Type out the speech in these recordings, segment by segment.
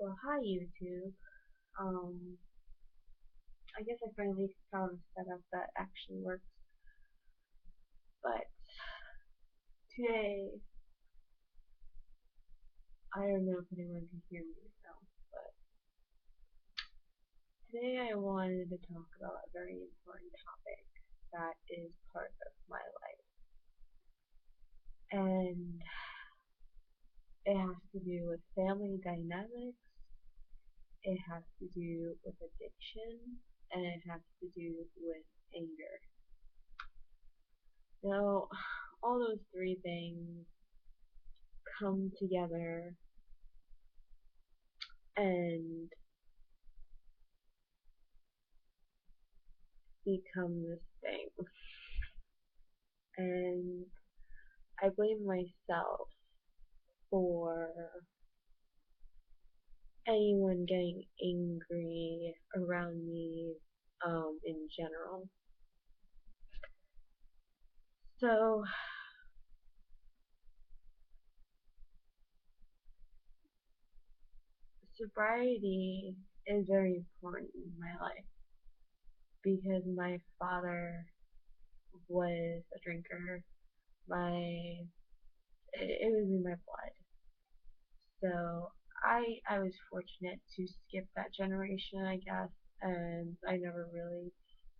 Well, hi YouTube. Um, I guess I finally found a setup that actually works. But today, I don't know if anyone can hear me now, but today I wanted to talk about a very important topic that is part of my life. And it has to do with family dynamics, it has to do with addiction, and it has to do with anger. Now, all those three things come together and become this thing. And I blame myself for anyone getting angry around me in general. So, sobriety is very important in my life because my father was a drinker. It was in my blood. So I was fortunate to skip that generation, I guess, and I never really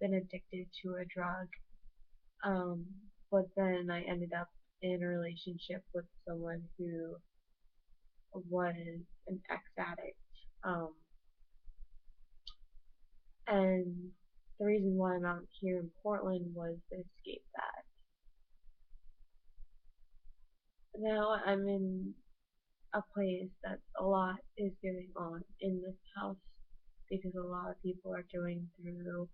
been addicted to a drug. Um, but then I ended up in a relationship with someone who was an ex-addict. Um, and the reason why I'm out here in Portland was to escape that. Now I'm in a place that a lot is going on in this house because a lot of people are going through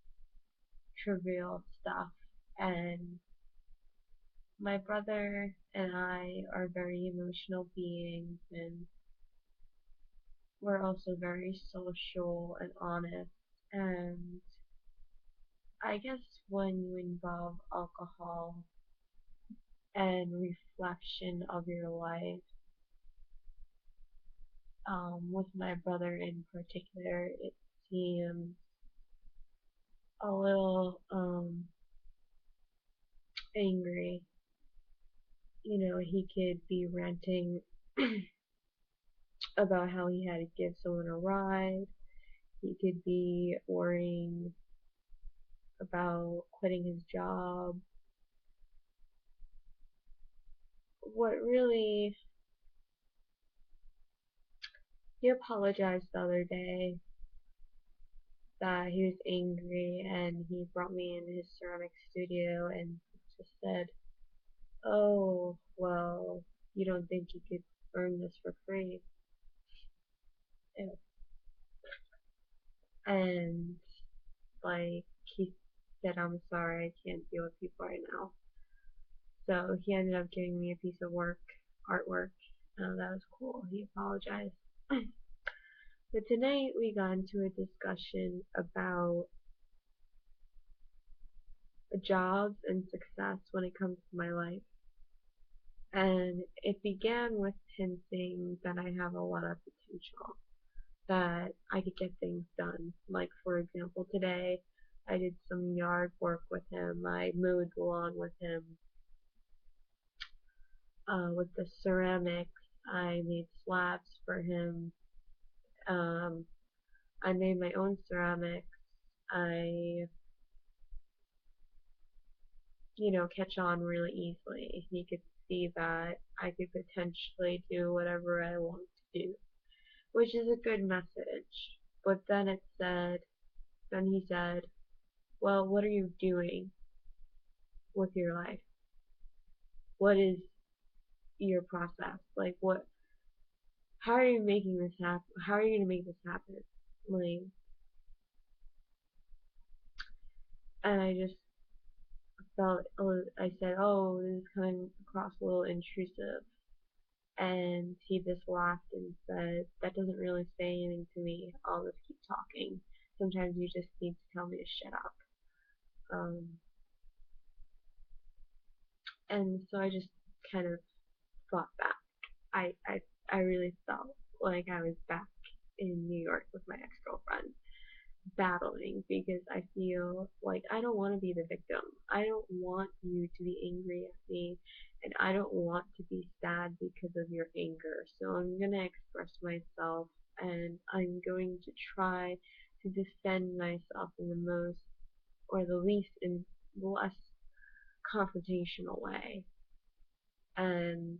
trivial stuff, and my brother and I are very emotional beings, and we're also very social and honest. And I guess when you involve alcohol and reflection of your life, with my brother in particular, it seems a little angry. You know, he could be ranting about how he had to give someone a ride. He could be worrying about quitting his job. What really, he apologized the other day that he was angry and he brought me in his ceramic studio and just said, "Oh, well, you don't think you could earn this for free?" And like he said, "I'm sorry, I can't deal with people right now." So he ended up giving me a piece of artwork. That was cool. He apologized. But tonight we got into a discussion about jobs and success when it comes to my life. And it began with him saying that I have a lot of potential, that I could get things done. Like, for example, today I did some yard work with him. I mowed the lawn with him. With the ceramics, I made slabs for him. Um, I made my own ceramics. I, catch on really easily. He could see that I could potentially do whatever I want to do, which is a good message. But then he said, well, what are you doing with your life? What is your process? Like, how are you making this happen? How are you going to make this happen? Like, and I just I said, oh, this is coming across a little intrusive. And he just laughed and said, that doesn't really say anything to me. I'll just keep talking. Sometimes you just need to tell me to shut up. Um, and so I just kind of fought back. I, I, I really felt like I was back in New York with my ex-girlfriend, battling because I feel like I don't want to be the victim. I don't want you to be angry at me, and I don't want to be sad because of your anger. So I'm going to express myself, and I'm going to try to defend myself in the most or the least in less confrontational way. And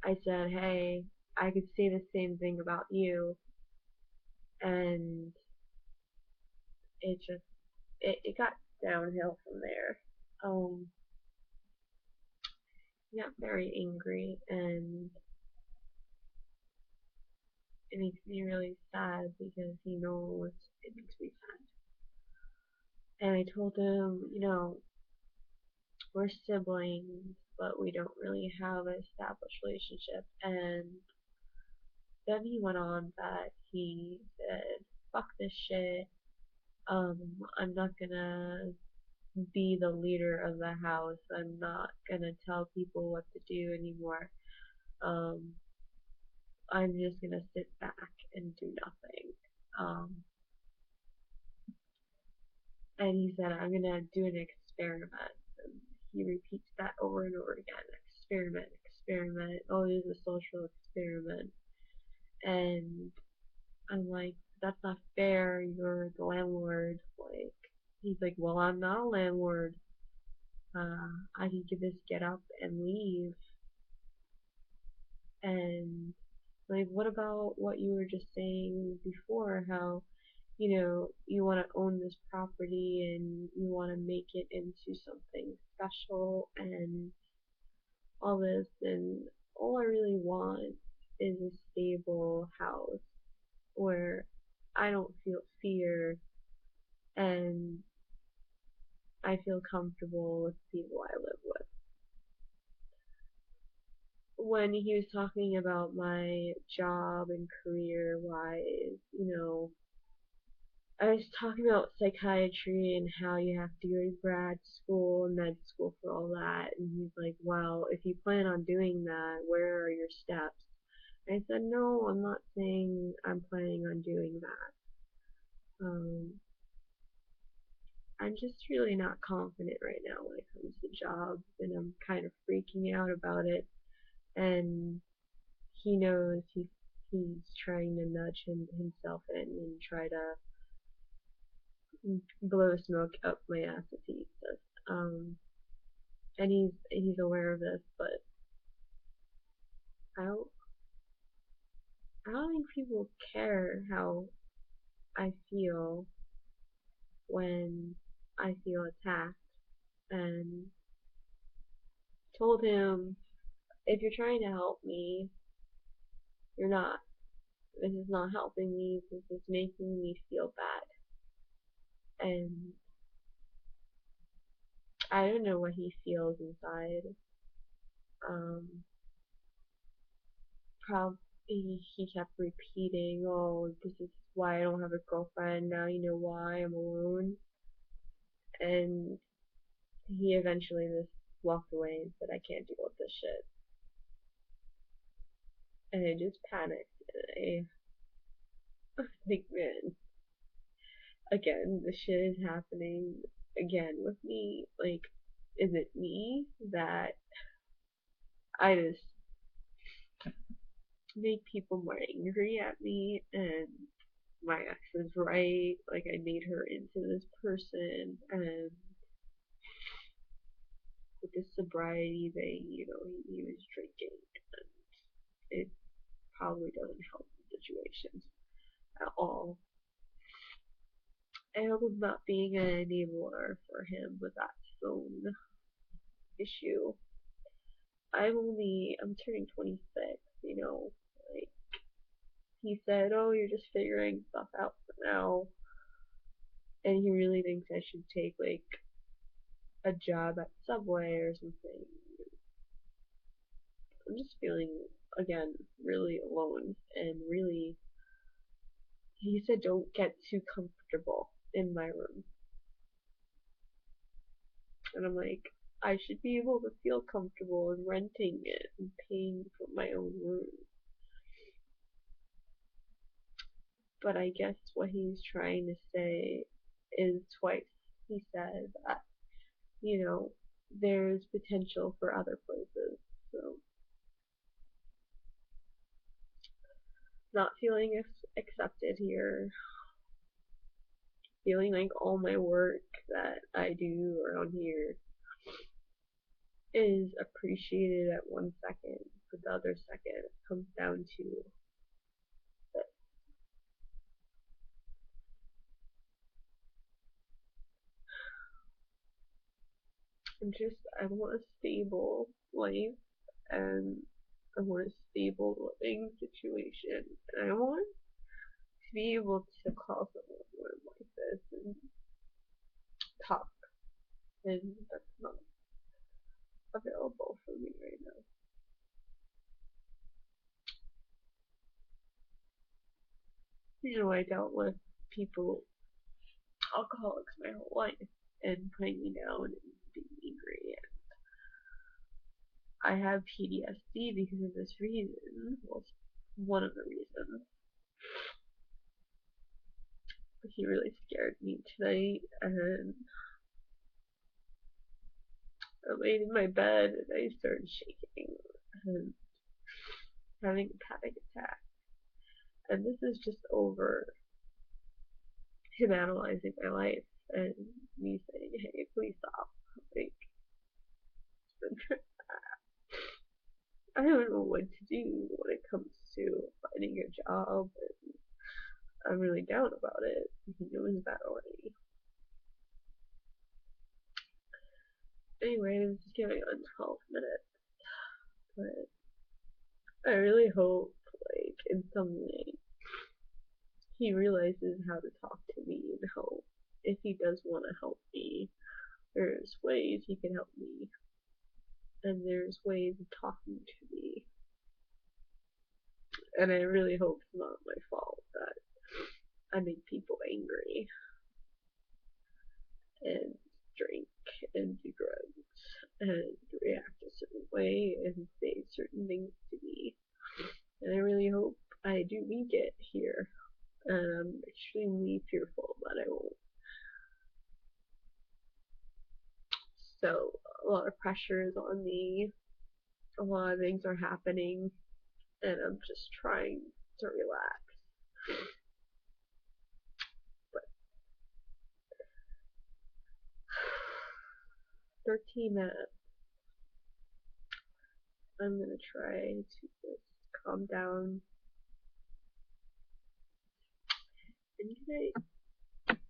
I said, hey, I could say the same thing about you, and it got downhill from there. He got very angry, and it makes me really sad because he knows it makes me sad. And I told him, we're siblings, but we don't really have an established relationship. And then he went on that he said, fuck this shit. I'm not gonna be the leader of the house. I'm not gonna tell people what to do anymore. Um, I'm just gonna sit back and do nothing. Um, and he said, I'm gonna do an experiment. And he repeats that over and over again. Experiment, experiment. Oh, it is a social experiment. And I'm like, that's not fair. You're the landlord. Like, he's like, well, I'm not a landlord. I can just get up and leave. And like, what about what you were just saying before? How, you want to own this property and you want to make it into something special and all this. And all I really want is a stable house where I don't feel fear and I feel comfortable with the people I live with. When he was talking about my job and career wise, I was talking about psychiatry and how you have to go to grad school and med school for all that. And he's like, well, if you plan on doing that, where are your steps? And I said, no, I'm not saying I'm planning on doing that. I'm just really not confident right now when it comes to jobs, and I'm kind of freaking out about it. And he knows he's trying to nudge himself in and try to blow smoke up my ass, as he says. And he's aware of this, but I don't I don't think people care how I feel when I feel attacked. And told him, if you're trying to help me, you're not. This is not helping me. This is making me feel bad. And I don't know what he feels inside. Um, probably he kept repeating, "Oh, this is why I don't have a girlfriend. Now you know why I'm alone." And he eventually just walked away and said, "I can't deal with this shit." And I just panicked. And I think, man, again, this shit is happening again with me. Like, is it me that I just make people more angry at me? And my ex is right. Like, I made her into this person, and with this sobriety thing, he was drinking, and it probably doesn't help the situation at all. I hope I'm not being an enabler for him with that phone issue. I'm turning 26, like, he said, oh, you're just figuring stuff out for now, and he really thinks I should take, like, a job at Subway or something. I'm just feeling, again, really alone, and really, he said don't get too comfortable in my room. And I'm like, I should be able to feel comfortable in renting it and paying for my own room. But I guess what he's trying to say is twice he said that, you know, there's potential for other places. So, not feeling accepted here, feeling like all my work that I do around here is appreciated at one second, but the other second it comes down to that I want a stable life, and I want a stable living situation, and I want to be able to call someone like this and talk, and that's not available for me right now. I dealt with people, alcoholics, my whole life, and putting me down and being angry. I have PTSD because of this reason. Well, one of the reasons. He really scared me tonight, and I laid in my bed and I started shaking and having a panic attack. And this is just over him analyzing my life and me saying, "Hey, please stop." Like, I don't know what to do when it comes to finding a job, and I'm really down about it. He knows that already. Anyway, this is getting on 12 minutes, but I really hope, like, in some way, he realizes how to talk to me and how, if he does want to help me, there's ways he can help me, and there's ways of talking to me. And I really hope it's not my fault that I make people angry and drink and do drugs and react a certain way and say certain things to me. And I really hope I do make it here. And I'm extremely fearful that I won't. So a lot of pressure is on me. A lot of things are happening, and I'm just trying to relax. But 13 minutes. I'm gonna try to just calm down. And today,